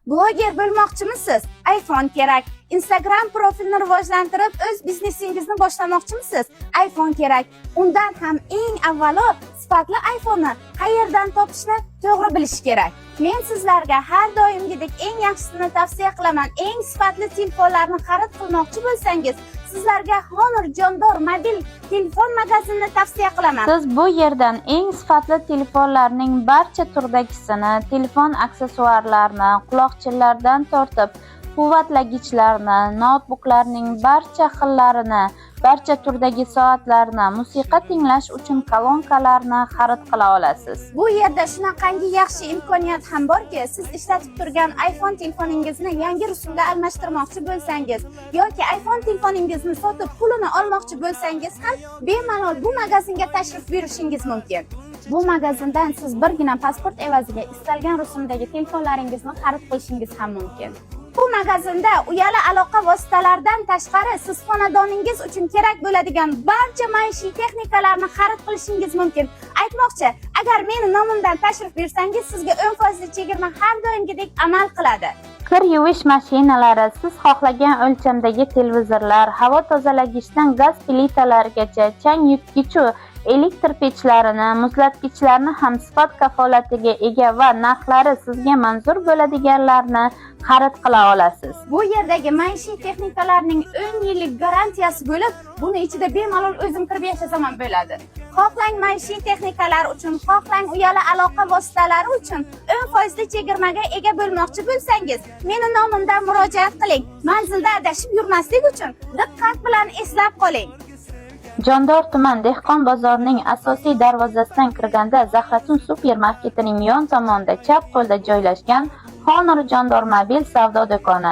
Bloger bo'lmoqchimisiz? iPhone kerak. Instagram profilni rivojlantirib, o'z biznesingizni boshlamoqchimisiz? iPhone kerak. Undan ham eng avvalo sifatli iPhone'ni qayerdan topishni to'g'ri bilish kerak. Men sizlarga har doimgidek eng yaxshisini tavsiya qilaman. Eng sifatli telefonlarni xarid qilmoqchi bo'lsangiz, sizlarga Honor Jondor mobil telefon magazinini tavsiya qilaman. Siz bu yerdan eng sifatli telefonlarning barcha turdagisini, telefon aksessuarlarini, quloqchinlardan tortib quvvatlagichlarni, noutbuklarning barcha xillarini, barcha turdagi soatlarni, musiqa tinglash uchun kolonkalarni xarid qila olasiz. Bu yerda shunaqangi yaxshi imkoniyat ham borki, siz ishlatib turgan iPhone telefoningizni yangi rusumga almashtirmoqchi bo'lsangiz yoki iPhone telefoningizni sotib pulini olmoqchi bo'lsangiz ham bemalol bu magazinga tashrif buyurishingiz mumkin. Bu magazindan siz birgina pasport evaziga istalgan rusumdagi telefonlaringizni xarid qilishingiz ham mumkin. Bu magazinda uyali aloqa vositalaridan tashqari siz xonadoningiz uchun kerak bo'ladigan barcha maishiy texnikalarni xarid qilishingiz mumkin. Aytmoqchi, agar meni nomimdan tashrif buyursangiz, sizga 10% chegirma har doimgidek amal qiladi. Kir yuvish mashinalari, siz xohlagan o'lchamdagi televizorlar, havo tozalagichdan gaz plitalarigacha, chang yutgichu elektr pechlarini, muzlatgichlarni ham sifat kafolatiga ega va narxlari sizga manzur bo'ladiganlarni xarid qila olasiz. Bu yerdagi maishiy texnikalarning 10 yillik garantiyasi bo'lib, buni ichida bemalol o'zim kirib yashasam ham bo'ladi. Xohlang maishiy texnikalar uchun, xohlang uyali aloqa vositalari uchun 10% chegirmaga ega bo'lmoqchi bo'lsangiz, meni nomimdan murojaat qiling. Manzilda adashib yurmaslik uchun diqqat bilan eslab qoling. Jondor tuman dehqon bozorining asosiy darvozasidan kirganda Zahratun supermarketining yon tomonida chap qo'lda joylashgan Honor Jondor mobil savdo do'koni.